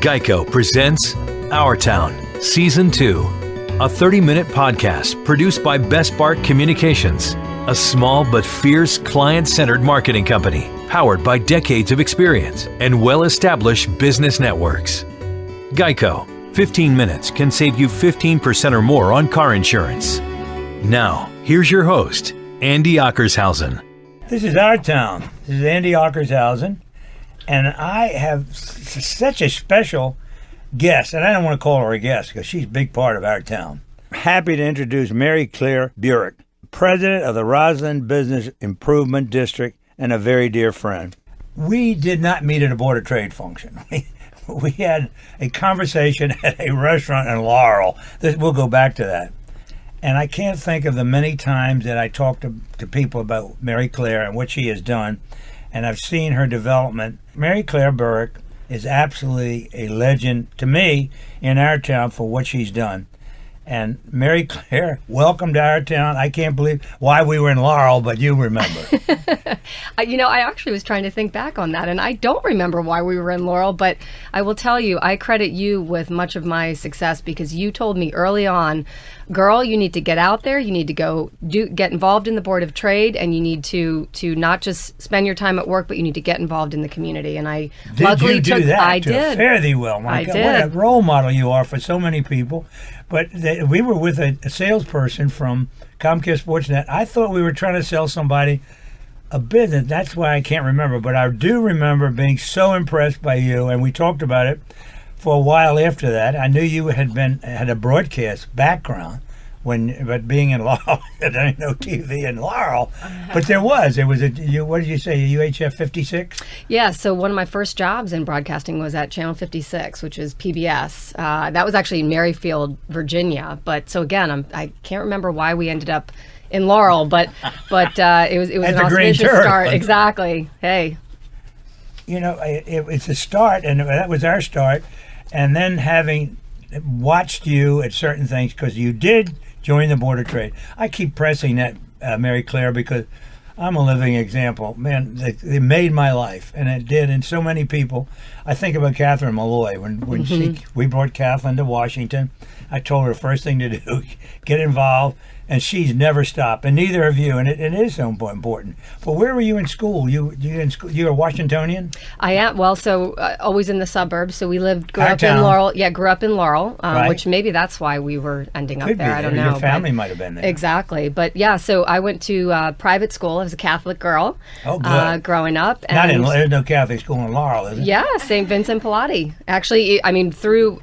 Geico presents Our Town, Season 2, a 30-minute podcast produced by Best Bart Communications, a small but fierce client-centered marketing company powered by decades of experience and well-established business networks. Geico, 15 minutes can save you 15% or more on car insurance. Now, here's your host, Andy Ockershausen. This is Our Town. This is Andy Ockershausen. And I have such a special guest, and I don't want to call her a guest because she's a big part of our town. Happy to introduce Mary Claire Burick, president of the Rosslyn Business Improvement District and a very dear friend. We did not meet at a Board of Trade function. We had a conversation at a restaurant in Laurel. We'll go back to that. And I can't think of the many times that I talked to people about Mary Claire and what she has done. And I've seen her development. Mary Claire Burick is absolutely a legend to me in our town for what she's done. And Mary Claire, welcome to our town. I can't believe why we were in Laurel, but you remember. I actually was trying to think back on that, and I don't remember why we were in Laurel, but I will tell you, I credit you with much of my success because you told me early on, girl, you need to get out there, you need to get involved in the Board of Trade, and you need to not just spend your time at work, but you need to get involved in the community. And I luckily took that. I did. Fare thee well, my God. Did. What a role model you are for so many people. But we were with a salesperson from Comcast Sportsnet. I thought we were trying to sell somebody a business. That's why I can't remember. But I do remember being so impressed by you, and we talked about it for a while after that. I knew you had a broadcast background, but being in Laurel, there ain't no TV in Laurel. But there was. What did you say, a UHF 56? Yeah, so one of my first jobs in broadcasting was at Channel 56, which is PBS. That was actually in Maryfield, Virginia. But so again, I can't remember why we ended up in Laurel, but it was an auspicious start. Exactly. Hey. It's a start, and that was our start. And then having watched you at certain things, because you did join the Board of Trade. I keep pressing that, Mary Claire, because I'm a living example. Man, they made my life, and it did. And so many people. I think about Catherine Malloy. When we brought Kathleen to Washington, I told her the first thing to do, get involved. And she's never stopped, and neither of you, and it is so important. But where were you in school? You were Washingtonian? I am. Well, so always in the suburbs. So we grew up in Laurel. Yeah, grew up in Laurel, right. Which maybe that's why we were ending up there. I don't know. Your family might have been there. Exactly. But yeah, so I went to private school. I was a Catholic girl. Oh, good. Growing up. There's no Catholic school in Laurel, is it? Yeah, St. Vincent Pallotti. Actually, I mean, through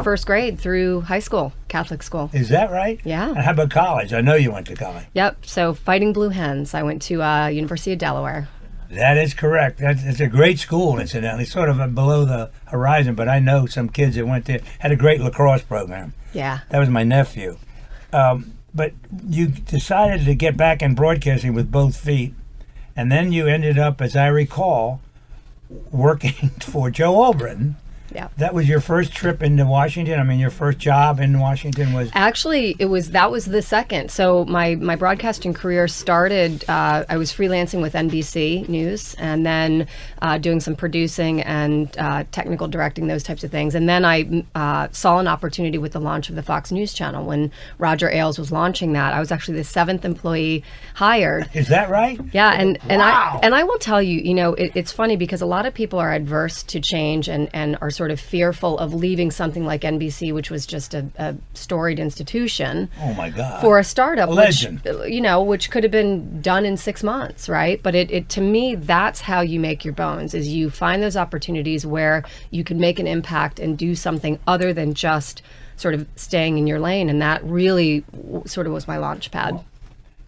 first grade, through high school. Catholic school. Is that right? Yeah. And how about college? I know you went to college. Yep. So Fighting Blue Hens. I went to University of Delaware. That is correct. It's a great school, incidentally, sort of below the horizon. But I know some kids that went there, had a great lacrosse program. Yeah. That was my nephew. But you decided to get back in broadcasting with both feet. And then you ended up, as I recall, working for Joe Albritton. Yeah. That was your first trip into Washington? I mean, your first job in Washington was... Actually, that was the second. So my broadcasting career started, I was freelancing with NBC News and then doing some producing and technical directing, those types of things. And then I saw an opportunity with the launch of the Fox News Channel when Roger Ailes was launching that. I was actually the 7th employee hired. Is that right? Yeah, and wow. I will tell you, it's funny because a lot of people are adverse to change and are sort of fearful of leaving something like NBC, which was just a storied institution. Oh my God! For a startup, legend. Which could have been done in 6 months, right? But it to me, that's how you make your bones: is you find those opportunities where you can make an impact and do something other than just sort of staying in your lane. And that really sort of was my launch pad.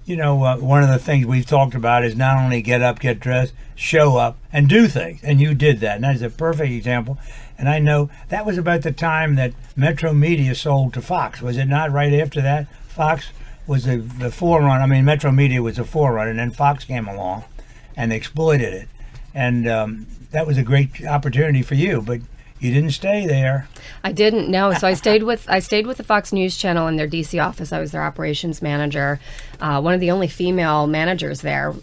One of the things we've talked about is not only get up, get dressed, show up, and do things. And you did that. And that is a perfect example. And I know that was about the time that Metro Media sold to Fox. Was it not right after that? Fox was the forerunner. I mean, Metro Media was the forerunner, and then Fox came along and exploited it. And that was a great opportunity for you. But You didn't stay there. I didn't, no. So I stayed with the Fox News Channel in their DC office. I was their operations manager. one of the only female managers there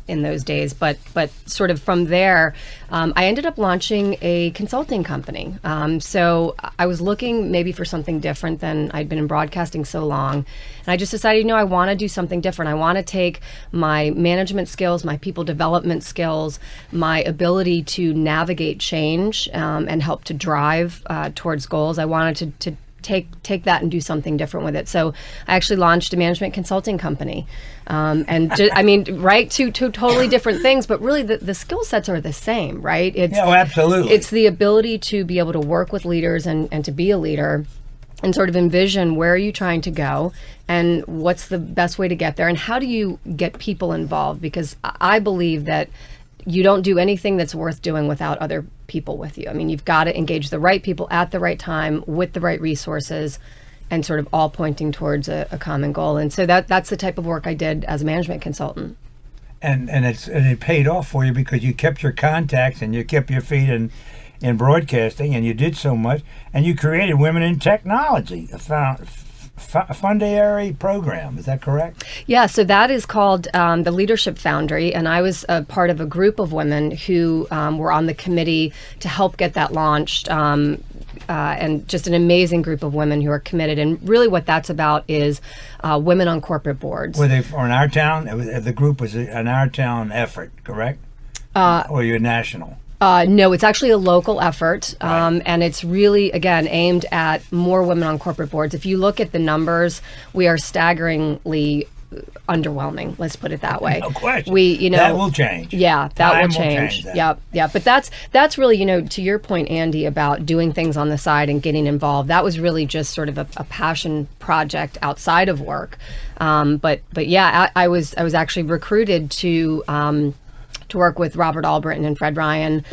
in those days. But sort of from there, I ended up launching a consulting company. So I was looking maybe for something different than I'd been in broadcasting so long. And I just decided, I want to do something different. I want to take my management skills, my people development skills, my ability to navigate change and help to drive towards goals. I wanted to take that and do something different with it. So I actually launched a management consulting company. Right, two totally different things, but really the skill sets are the same, right? Absolutely. It's the ability to be able to work with leaders and to be a leader and sort of envision where are you trying to go and what's the best way to get there and how do you get people involved, because I believe that you don't do anything that's worth doing without other people with you. I mean, you've got to engage the right people at the right time with the right resources and sort of all pointing towards a common goal. And so that's the type of work I did as a management consultant. And it paid off for you because you kept your contacts and you kept your feet in broadcasting, and you did so much, and you created Women in Technology, a Foundary program. Is that correct? Yeah, so that is called the Leadership Foundry, and I was a part of a group of women who were on the committee to help get that launched, and just an amazing group of women who are committed. And really what that's about is women on corporate boards. Were they from our town? The group was an our town effort, correct? Or you're national? No, it's actually a local effort, Right. and it's really, again, aimed at more women on corporate boards. If you look at the numbers, we are staggeringly underwhelming. Let's put it that way. No question. That will change. Yeah, that will change. That. Yep. But that's really, to your point, Andy, about doing things on the side and getting involved. That was really just sort of a passion project outside of work. But yeah, I was actually recruited to work with Robert Albritton and Fred Ryan.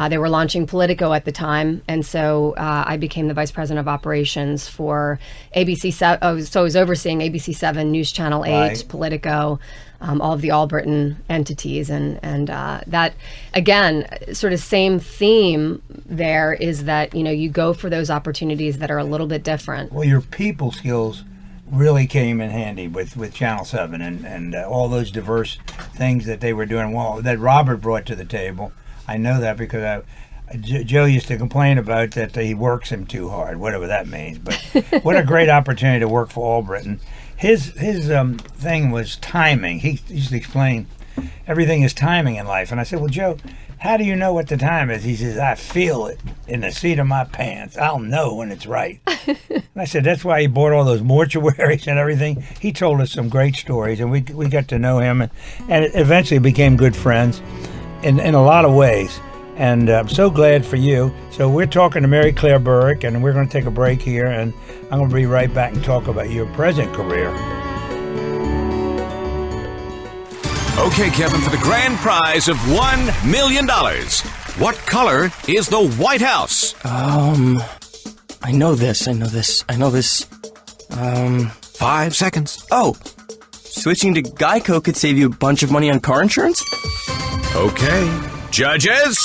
They were launching Politico at the time, and so I became the vice president of operations for ABC 7. So I was overseeing ABC 7, News Channel 8, Right. Politico, all of the Albritton entities, and that, again, sort of same theme there is that, you go for those opportunities that are a little bit different. Well, your people skills really came in handy with Channel 7 and all those diverse things that they were doing, that Robert brought to the table. I know that because Joe used to complain about that he works him too hard, whatever that means. But what a great opportunity to work for Albritton. His thing was timing. He used to explain everything is timing in life. And I said, well, Joe, how do you know what the time is? He says, I feel it in the seat of my pants. I'll know when it's right. And I said, that's why he bought all those mortuaries and everything. He told us some great stories, and we got to know him, and eventually became good friends in a lot of ways. And I'm so glad for you. So we're talking to Mary Claire Burick, and we're going to take a break here, and I'm going to be right back and talk about your present career. Okay, Kevin, for the grand prize of $1 million, what color is the White House? I know this. 5 seconds. Oh, switching to Geico could save you a bunch of money on car insurance? Okay. Judges?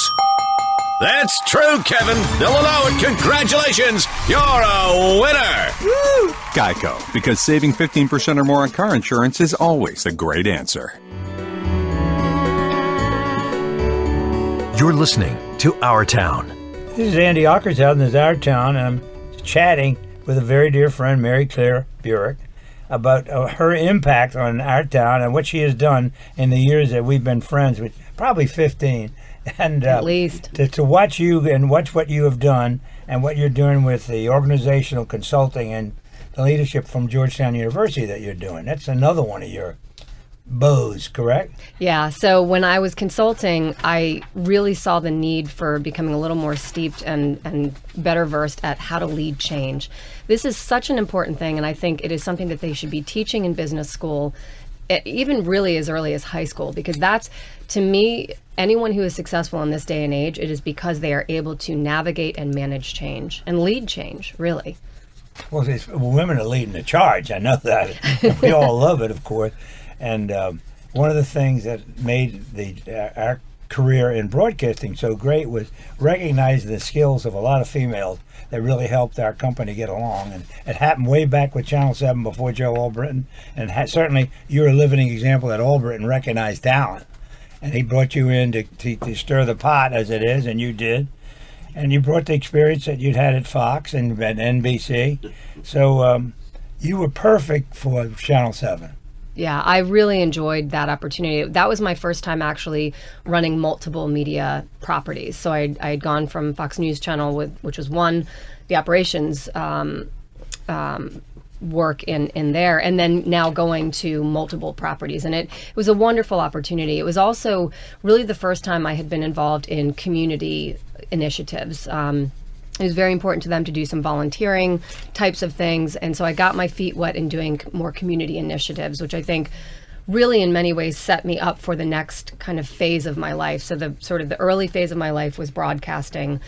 That's true, Kevin. They'll allow it. Congratulations. You're a winner. Woo! Geico, because saving 15% or more on car insurance is always a great answer. You're listening to Our Town. This is Andy Ockershausen. This is Our Town, and I'm chatting with a very dear friend, Mary Claire Burick, about her impact on our town and what she has done in the years that we've been friends, with probably 15. And At least. To watch you and watch what you have done and what you're doing with the organizational consulting and the leadership from Georgetown University that you're doing. That's another one of your bows, correct? Yeah, so when I was consulting, I really saw the need for becoming a little more steeped and better versed at how to lead change. This is such an important thing, and I think it is something that they should be teaching in business school, even really as early as high school, because that's, to me, anyone who is successful in this day and age, it is because they are able to navigate and manage change and lead change, really. Well, women are leading the charge. I know that. We all love it, of course. And one of the things that made our career in broadcasting so great was recognizing the skills of a lot of females that really helped our company get along. And it happened way back with Channel 7 before Joe Albritton. And certainly you're a living example that Albritton recognized talent. And he brought you in to stir the pot, as it is, and you did. And you brought the experience that you'd had at Fox and at NBC. So you were perfect for Channel 7. Yeah, I really enjoyed that opportunity. That was my first time actually running multiple media properties. So I had gone from Fox News Channel, which was the operations work in there, and then now going to multiple properties. And it was a wonderful opportunity. It was also really the first time I had been involved in community initiatives. It was very important to them to do some volunteering types of things. And so I got my feet wet in doing more community initiatives, which I think really in many ways set me up for the next kind of phase of my life. So the early phase of my life was broadcasting.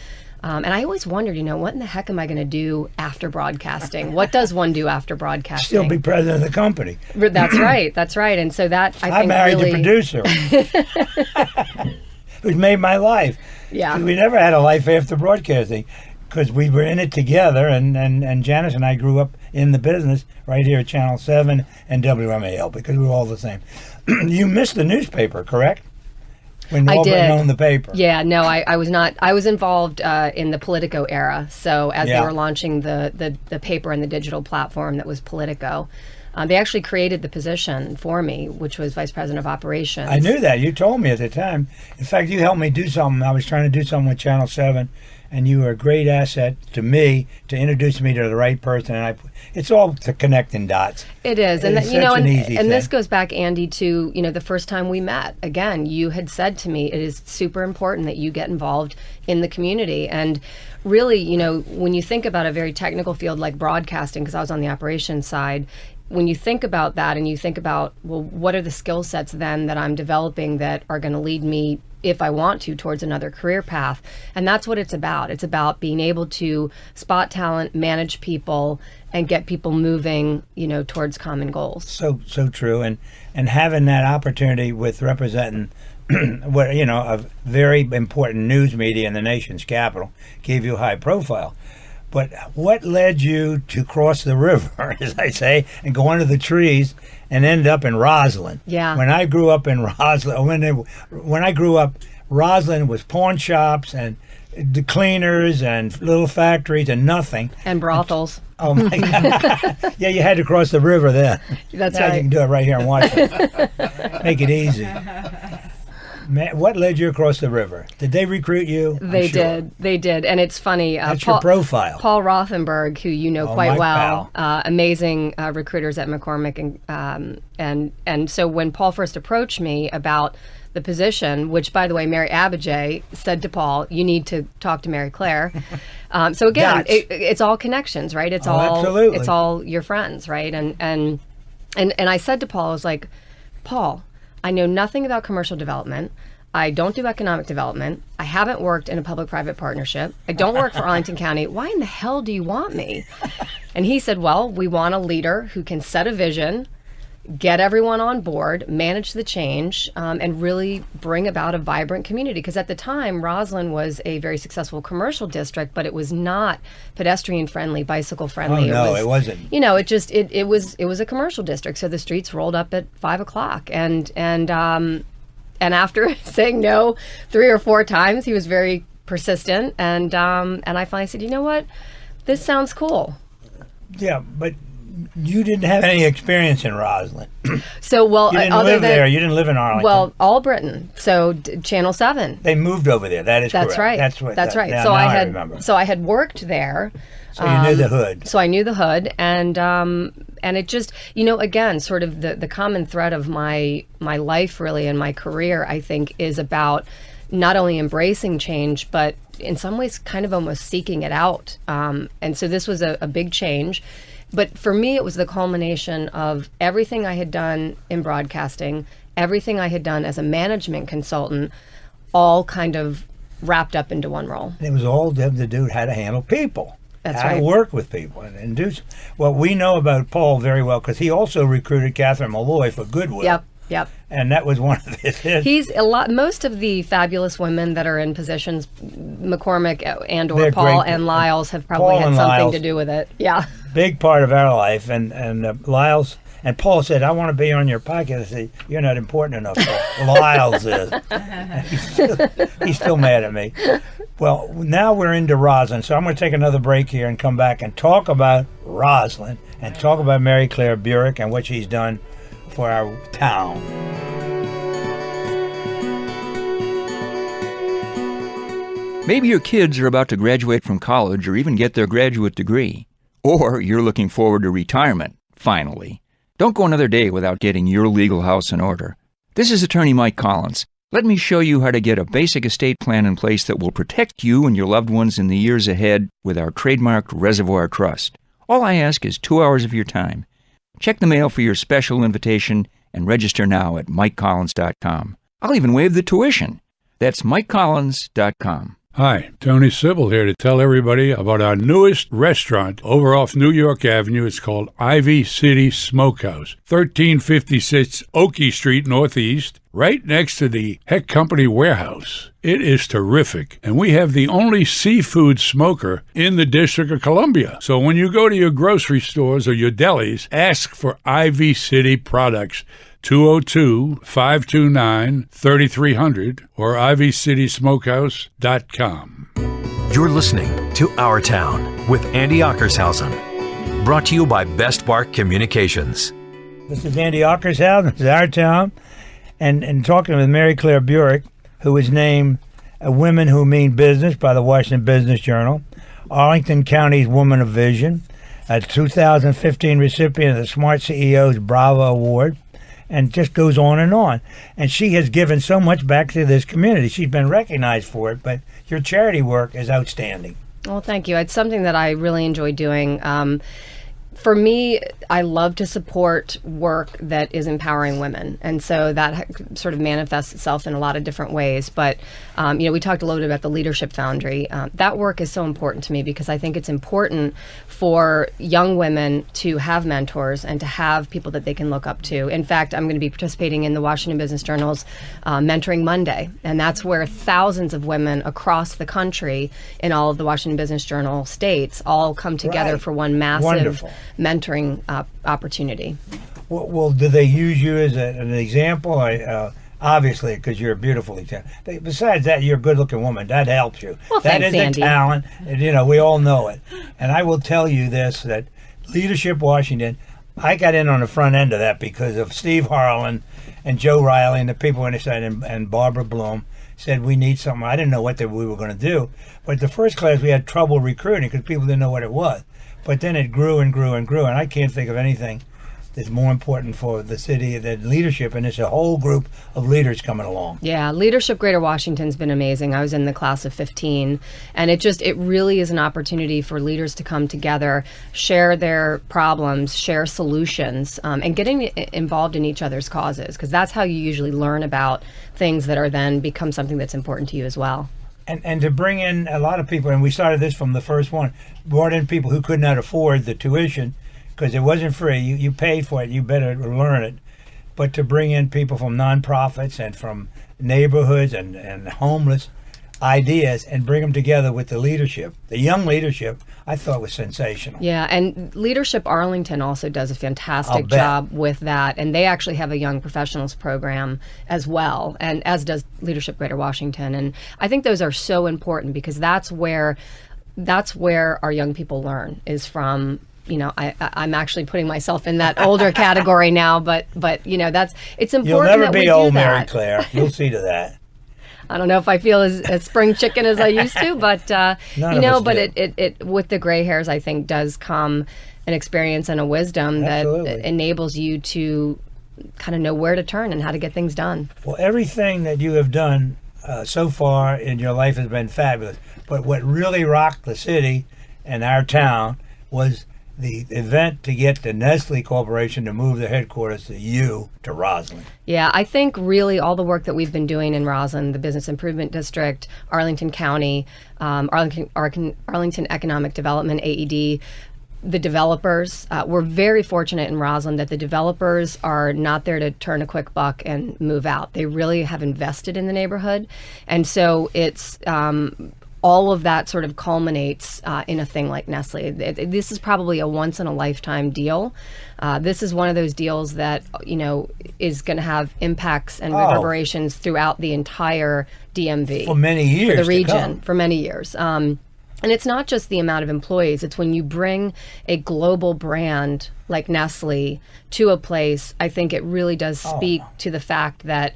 And I always wondered, what in the heck am I going to do after broadcasting? What does one do after broadcasting? Still be president of the company. That's right. That's right. And so that I think married really... the producer. Who's made my life. Yeah. We never had a life after broadcasting because we were in it together, and Janice and I grew up in the business right here at Channel 7 and WMAL because we were all the same. You missed the newspaper, correct? When Albritton owned the paper. Yeah, no, I was not. I was involved in the Politico era. So as they were launching the paper and the digital platform that was Politico, they actually created the position for me, which was Vice President of Operations. I knew that. You told me at the time. In fact, you helped me do something. I was trying to do something with Channel 7, and you were a great asset to me to introduce me to the right person. And it's all to connecting dots. It is, and and this goes back, Andy, to the first time we met. Again, you had said to me, it is super important that you get involved in the community. And really, when you think about a very technical field like broadcasting, because I was on the operations side, when you think about that and you think about, well, what are the skill sets then that I'm developing that are going to lead me, if I want to, towards another career path? And that's what it's about. It's about being able to spot talent, manage people, and get people moving, towards common goals. So true. And having that opportunity with representing a very important news media in the nation's capital gave you a high profile. But what led you to cross the river, as I say, and go under the trees and end up in Rosslyn? Yeah. When I grew up in Rosslyn, when I grew up, Rosslyn was pawn shops and the cleaners and little factories and nothing. And brothels. Oh my God! Yeah, you had to cross the river then. That's now right. You can do it right here in Washington. Make it easy. Man, what led you across the river? Did they recruit you? They did, and it's funny. That's your profile. Paul Rothenberg, who you know quite well, pal. Amazing recruiters at McCormick, and so when Paul first approached me about the position, which by the way, Mary Abijay said to Paul, "You need to talk to Mary Claire." So again, it's all connections, right? It's absolutely. It's all your friends, right? And I said to Paul, I was like, Paul, I know nothing about commercial development. I don't do economic development. I haven't worked in a public-private partnership. I don't work for Arlington County. Why in the hell do you want me? And he said, well, we want a leader who can set a vision, get everyone on board, manage the change, and really bring about a vibrant community. Because at the time, Rosslyn was a very successful commercial district, but it was not pedestrian-friendly, bicycle-friendly. Oh, no, it wasn't. It was a commercial district, so the streets rolled up at 5 o'clock. And after saying no 3 or 4 times, he was very persistent. And I finally said, you know what? This sounds cool. Yeah, but you didn't have any experience in Rosslyn. So, well, you didn't live there. You didn't live in Arlington. Well, Albritton. So, Channel 7. They moved over there. That is That's correct. Right. That's right. Yeah, so I remember. So I had worked there. So you knew the hood. So I knew the hood, and it just, again, sort of the common thread of my life, really, and my career, I think, is about not only embracing change, but in some ways, kind of almost seeking it out. And so this was a big change. But for me, it was the culmination of everything I had done in broadcasting, everything I had done as a management consultant, all kind of wrapped up into one role. It was all the dude how to handle people. That's how right. to work with people and do. Well, we know about Paul very well because he also recruited Catherine Malloy for Goodwill. Yep. Yep. And that was one of his. He's a lot. Most of the fabulous women that are in positions, McCormick and/or They're Paul great. and Lyles have probably Paul had and something Lyles. to do with it. Yeah. Big part of our life. And Lyles and Paul said, "I want to be on your podcast." I said, "You're not important enough." Lyles is. He's still mad at me. Well, now we're into Rosslyn, so I'm going to take another break here and come back and talk about Rosslyn and talk about Mary Claire Burick and what she's done for our town. Maybe your kids are about to graduate from college or even get their graduate degree. Or you're looking forward to retirement, finally. Don't go another day without getting your legal house in order. This is Attorney Mike Collins. Let me show you how to get a basic estate plan in place that will protect you and your loved ones in the years ahead with our trademarked Reservoir Trust. All I ask is 2 hours of your time. Check the mail for your special invitation and register now at MikeCollins.com. I'll even waive the tuition. That's MikeCollins.com. Hi, Tony Sybil here to tell everybody about our newest restaurant over off New York Avenue. It's called Ivy City Smokehouse, 1356 Oakey Street Northeast, right next to the Heck Company warehouse. It is terrific, and we have the only seafood smoker in the District of Columbia. So when you go to your grocery stores or your delis, ask for Ivy City products. 202-529-3300 or ivycitysmokehouse.com. You're listening to Our Town with Andy Ockershausen. Brought to you by Best Bark Communications. This is Andy Ockershausen. This is Our Town. And talking with Mary Claire Burick, who was named a Women Who Mean Business by the Washington Business Journal, Arlington County's Woman of Vision, a 2015 recipient of the Smart CEO's Bravo Award, and just goes on. And she has given so much back to this community. She's been recognized for it, but your charity work is outstanding. Well, thank you. It's something that I really enjoy doing. For me, I love to support work that is empowering women. And so that sort of manifests itself in a lot of different ways. But, we talked a little bit about the Leadership Foundry. That work is so important to me because I think it's important for young women to have mentors and to have people that they can look up to. In fact, I'm going to be participating in the Washington Business Journal's Mentoring Monday. And that's where thousands of women across the country in all of the Washington Business Journal states all come together for one massive Wonderful. Mentoring opportunity. Well, do they use you as an example? Obviously, because you're a beautiful example. Besides that, you're a good-looking woman. That helps you. Well, that thanks, is Andy. a talent. And, we all know it. And I will tell you this, that Leadership Washington, I got in on the front end of that because of Steve Harlan and Joe Riley and the people on the side and Barbara Bloom said we need something. I didn't know what we were going to do. But the first class, we had trouble recruiting because people didn't know what it was. But then it grew and grew and grew, and I can't think of anything that's more important for the city than leadership, and it's a whole group of leaders coming along. Yeah, Leadership Greater Washington's been amazing. I was in the class of 15, and it really is an opportunity for leaders to come together, share their problems, share solutions, and getting involved in each other's causes, because that's how you usually learn about things that are then become something that's important to you as well. And to bring in a lot of people, and we started this from the first one, brought in people who could not afford the tuition because it wasn't free. You paid for it. You better learn it. But to bring in people from nonprofits and from neighborhoods and homeless ideas and bring them together with the leadership, the young leadership, I thought was sensational. Yeah, and Leadership Arlington also does a fantastic I'll bet. job with that, and they actually have a young professionals program as well, and as does Leadership Greater Washington. And I think those are so important because that's where our young people learn, is from. I'm actually putting myself in that older category now, but it's important. You'll never that we be do old, that. Mary Claire. You'll see to that. I don't know if I feel as spring chicken as I used to, but it with the gray hairs, I think does come an experience and a wisdom Absolutely. that enables you to kind of know where to turn and how to get things done. Well, everything that you have done so far in your life has been fabulous. But what really rocked the city and our town was the event to get the Nestle Corporation to move their headquarters to Rosslyn. Yeah, I think really all the work that we've been doing in Rosslyn, the Business Improvement District, Arlington County, Arlington Economic Development, AED, the developers. We're very fortunate in Rosslyn that the developers are not there to turn a quick buck and move out. They really have invested in the neighborhood. And so it's all of that sort of culminates in a thing like Nestle. This is probably a once-in-a-lifetime deal. This is one of those deals that, is going to have impacts and reverberations throughout the entire DMV. For many years. For the region, for many years. And it's not just the amount of employees. It's when you bring a global brand like Nestle to a place, I think it really does speak to the fact that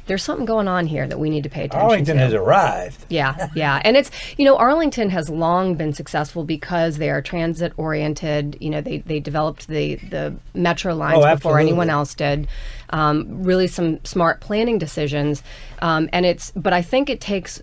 there's something going on here that we need to pay attention to. Arlington has arrived. Yeah. And it's, Arlington has long been successful because they are transit oriented. They developed the metro lines before anyone else did. Really some smart planning decisions. But I think it takes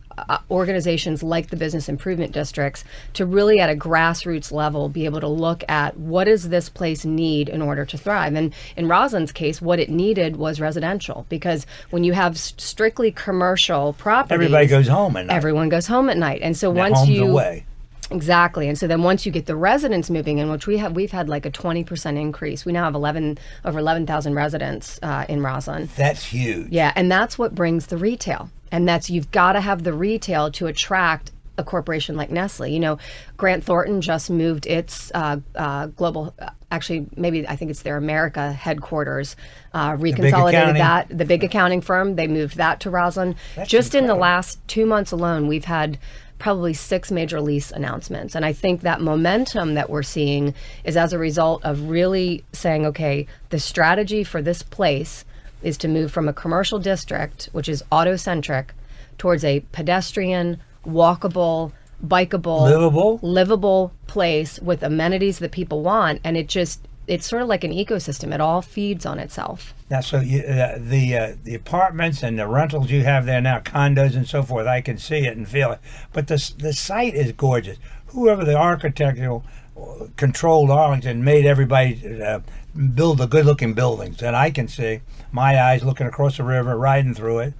organizations like the business improvement districts to really at a grassroots level be able to look at what does this place need in order to thrive. And in Roslyn's case, what it needed was residential, because when you have strictly commercial properties, everybody goes home at night. Everyone goes home at night. And so once home's you away. Exactly. And so then once you get the residents moving in, which we've had like a 20% increase. We now have over 11,000 residents in Rosslyn. That's huge. Yeah, and that's what brings the retail. And you've got to have the retail to attract a corporation like Nestle. Grant Thornton just moved its global, actually, maybe I think it's their America headquarters, reconsolidated the big accounting firm. They moved that to Rosslyn. That's just incredible. In the last 2 months alone, we've had probably 6 major lease announcements. And I think that momentum that we're seeing is as a result of really saying, okay, the strategy for this place is to move from a commercial district, which is auto-centric, towards a pedestrian, walkable, bikeable, livable place with amenities that people want. And it's sort of like an ecosystem. It all feeds on itself. Now, so the apartments and the rentals you have there now, condos and so forth, I can see it and feel it. But the site is gorgeous. Whoever the architectural controlled Arlington made everybody build the good-looking buildings. And I can see my eyes looking across the river, riding through it.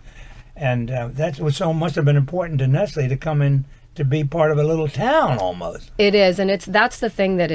And that's what must have been important to Nestle to come in to be part of a little town almost. It is, and that's the thing that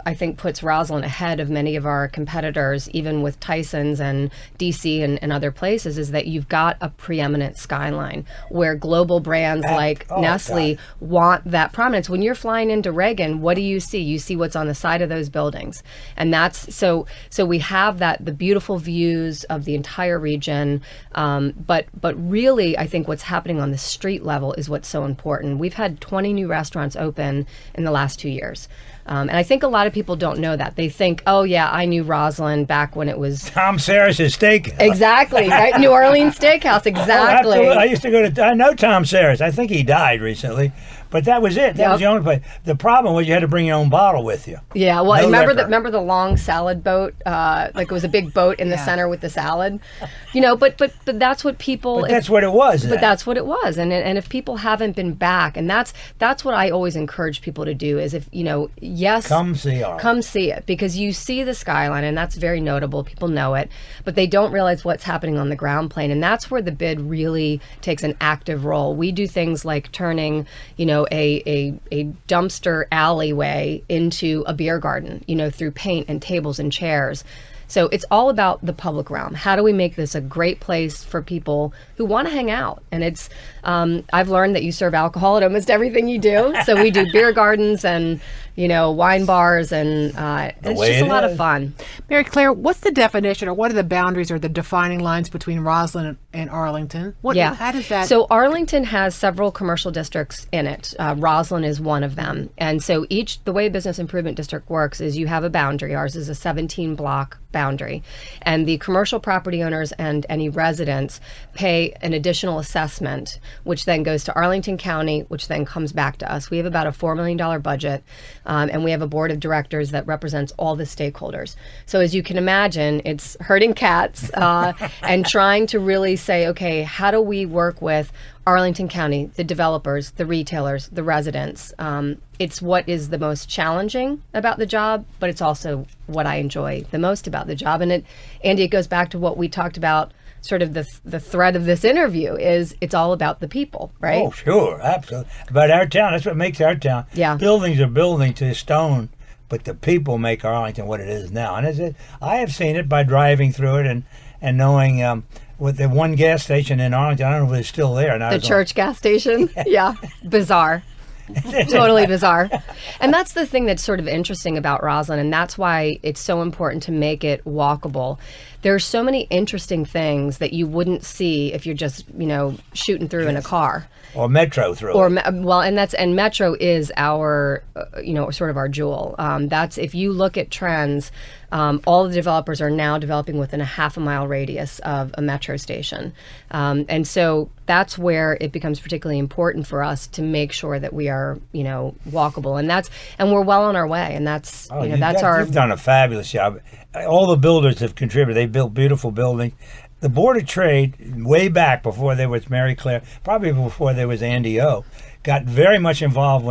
I think puts Rosslyn ahead of many of our competitors, even with Tyson's and DC and other places, is that you've got a preeminent skyline where global brands like Nestle want that prominence. When you're flying into Reagan, what do you see? You see what's on the side of those buildings. And that's so we have the beautiful views of the entire region, but really I think what's happening on the street level is what's so important. We've had 20 new restaurants open in the last 2 years. And I think a lot of people don't know that. They think, oh, yeah, I knew Rosslyn back when it was... Tom Sarris's Steakhouse. Exactly, right? New Orleans Steakhouse, exactly. Absolutely. I used to go to... I know Tom Sarris. I think he died recently. But that was it. That was the only place. The problem was you had to bring your own bottle with you. Yeah, well, remember the long salad boat? Like it was a big boat in the center with the salad. But that's what people... But that's what it was. But that's what it was. And if people haven't been back, and that's what I always encourage people to do is yes, come see Arlington. Come see it, because you see the skyline, and that's very notable. People know it, but they don't realize what's happening on the ground plane, and that's where the bid really takes an active role. We do things like turning, a dumpster alleyway into a beer garden, through paint and tables and chairs. So it's all about the public realm. How do we make this a great place for people who want to hang out? And it's, I've learned that you serve alcohol at almost everything you do. So we do beer gardens and, wine bars, and it's just a lot of fun. Mary Claire, what's the definition, or what are the boundaries or the defining lines between Rosslyn and Arlington? How does that... So Arlington has several commercial districts in it. Rosslyn is one of them. And so the way Business Improvement District works is you have a boundary. Ours is a 17-block boundary. And the commercial property owners and any residents pay an additional assessment, which then goes to Arlington County, which then comes back to us. We have about a $4 million budget, and we have a board of directors that represents all the stakeholders. So as you can imagine, it's herding cats and trying to really say, okay, how do we work with Arlington County, the developers, the retailers, the residents? It's what is the most challenging about the job, but it's also what I enjoy the most about the job. And Andy, it goes back to what we talked about, sort of the thread of this interview is it's all about the people, right? Oh, sure, absolutely. About our town, that's what makes our town. Yeah. Buildings are building to stone but the people make Arlington what it is now. And I have seen it by driving through it and knowing with the one gas station in Arlington, I don't know if it's still there. The church gas station? Yeah, bizarre. Totally bizarre. And that's the thing that's sort of interesting about Rosslyn, and that's why it's so important to make it walkable. There are so many interesting things that you wouldn't see if you're just, shooting through in a car. Or Metro through. And Metro is our, sort of our jewel. That's, if you look at trends, all the developers are now developing within a half a mile radius of a Metro station. And so that's where it becomes particularly important for us to make sure that we are, walkable. And we're well on our way. And that's, You've done a fabulous job. All the builders have contributed. They built beautiful buildings. The Board of Trade, way back before there was Mary Claire, probably before there was Andy O, got very much involved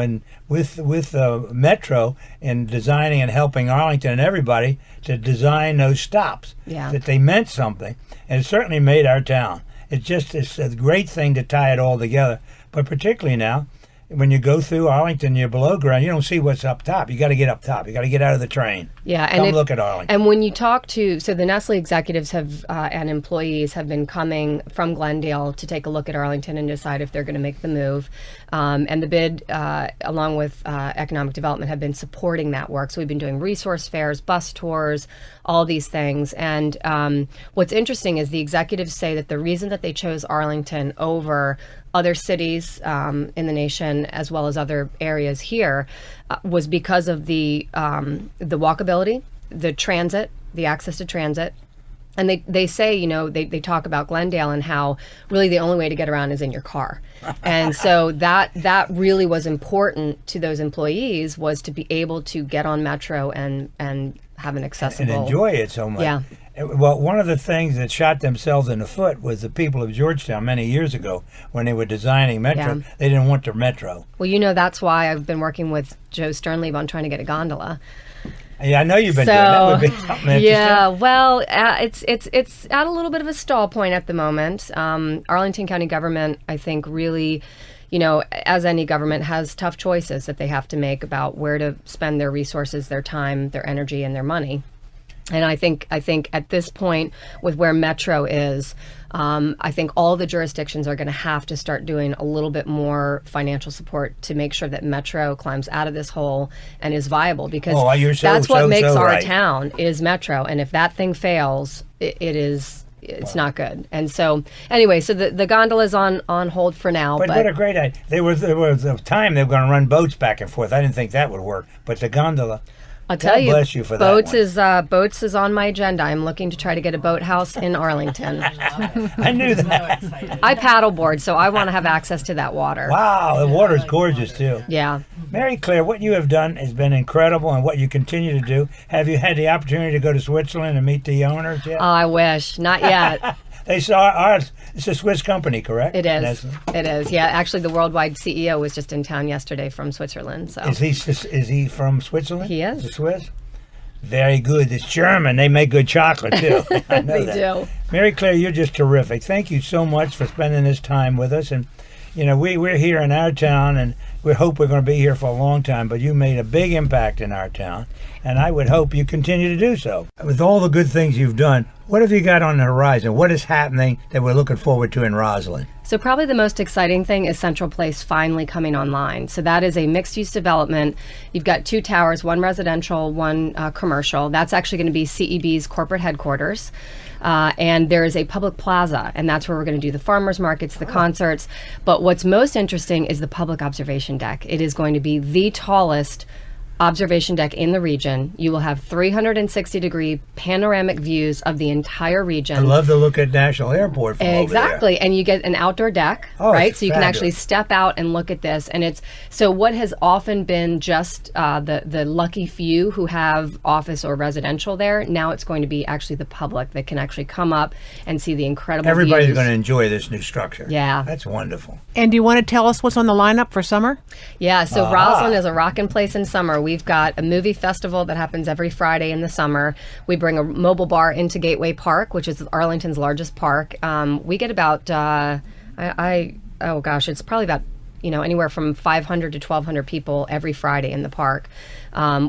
with Metro in designing and helping Arlington and everybody to design those stops. Yeah. That they meant something, and it certainly made our town. It's a great thing to tie it all together, but particularly now, when you go through Arlington, you're below ground, you don't see what's up top. You got to get up top. You got to get out of the train. Yeah, Come look at Arlington. And when you talk to, so the Nestle executives and employees have been coming from Glendale to take a look at Arlington and decide if they're going to make the move. And the bid, along with economic development, have been supporting that work. So we've been doing resource fairs, bus tours, all these things. And what's interesting is the executives say that the reason that they chose Arlington over other cities in the nation, as well as other areas here, was because of the walkability, the transit, the access to transit. And they say, they talk about Glendale and how really the only way to get around is in your car. And so that really was important to those employees, was to be able to get on Metro and have an accessible... And enjoy it so much. Yeah. Well, one of the things that shot themselves in the foot was the people of Georgetown many years ago when they were designing Metro. Yeah. They didn't want their Metro. Well, that's why I've been working with Joe Sternlieb on trying to get a gondola. Yeah, I know you've been doing that. That would be something interesting. Yeah, well, it's at a little bit of a stall point at the moment. Arlington County government, I think, really, as any government, has tough choices that they have to make about where to spend their resources, their time, their energy, and their money. And I think at this point, with where Metro is, I think all the jurisdictions are going to have to start doing a little bit more financial support to make sure that Metro climbs out of this hole and is viable, because that's what makes our town is Metro. And if that thing fails, it's not good. And so, anyway, so the gondola's on hold for now. But what a great idea. There was a time they were going to run boats back and forth. I didn't think that would work. But the gondola... I'll tell you, bless you for boats that one. Boats is on my agenda. I'm looking to try to get a boathouse in Arlington. I knew that. I paddleboard, so I want to have access to that water. Wow, the water's gorgeous too. Yeah. Mary Claire, what you have done has been incredible, and what you continue to do. Have you had the opportunity to go to Switzerland and meet the owners yet? Oh, I wish. Not yet. They saw ours. It's a Swiss company, correct? It is. Nestle? It is. Yeah, actually, the worldwide CEO was just in town yesterday from Switzerland. So is he from Switzerland? He is. The Swiss. Very good. It's German. They make good chocolate too. I know they that. do. Mary Claire, you're just terrific. Thank you so much for spending this time with us. And we're here in our town, and we hope we're going to be here for a long time. But you made a big impact in our town, and I would hope you continue to do so. With all the good things you've done, what have you got on the horizon? What is happening that we're looking forward to in Rosslyn? So probably the most exciting thing is Central Place finally coming online. So that is a mixed-use development. You've got 2 towers, one residential, one commercial. That's actually going to be CEB's corporate headquarters. And there is a public plaza, and that's where we're going to do the farmers markets, the concerts. But what's most interesting is the public observation deck. It is going to be the tallest observation deck in the region. You will have 360-degree panoramic views of the entire region. I love to look at National Airport from exactly, over there. And you get an outdoor deck, right? So you can actually step out and look at this. And it's so what has often been just the lucky few who have office or residential there. Now it's going to be actually the public that can actually come up and see the incredible Everybody's views. going to enjoy this new structure. Yeah, that's wonderful. And do you want to tell us what's on the lineup for summer? Yeah, so Rosslyn is a rockin' place in summer. We've got a movie festival that happens every Friday in the summer. We bring a mobile bar into Gateway Park, which is Arlington's largest park. We get about, it's probably about anywhere from 500 to 1,200 people every Friday in the park.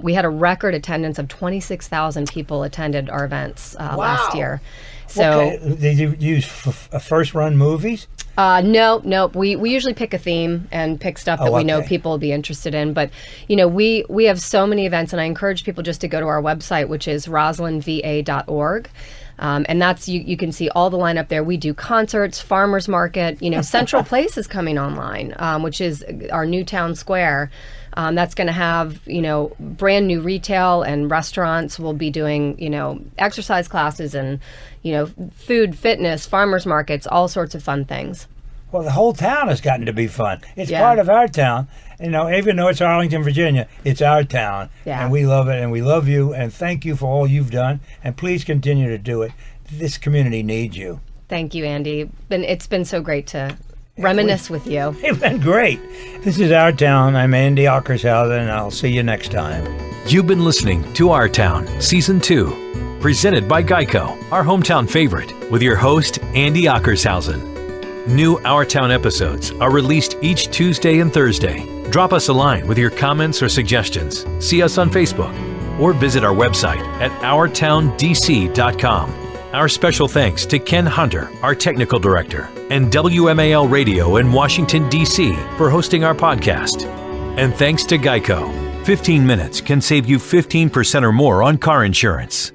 We had a record attendance of 26,000 people attended our events last year. So, did you use first-run movies? No. We usually pick a theme and pick stuff that we know people will be interested in. But, we have so many events, and I encourage people just to go to our website, which is roslynva.org. And that's, you can see all the lineup there. We do concerts, farmers market, Central Place is coming online, which is our new town square. That's going to have, brand new retail and restaurants. We'll be doing, exercise classes and, food, fitness, farmers markets, all sorts of fun things. Well, the whole town has gotten to be fun. It's part of our town. Even though it's Arlington, Virginia, it's our town. Yeah. And we love it, and we love you, and thank you for all you've done. And please continue to do it. This community needs you. Thank you, Andy. It's been so great to reminisce with you. It's been great. This is Our Town. I'm Andy Ockershausen, and I'll see you next time. You've been listening to Our Town, Season 2, presented by Geico, our hometown favorite, with your host, Andy Ockershausen. New Our Town episodes are released each Tuesday and Thursday. Drop us a line with your comments or suggestions. See us on Facebook or visit our website at ourtowndc.com. Our special thanks to Ken Hunter, our technical director, and WMAL Radio in Washington, D.C. for hosting our podcast. And thanks to Geico. 15 minutes can save you 15% or more on car insurance.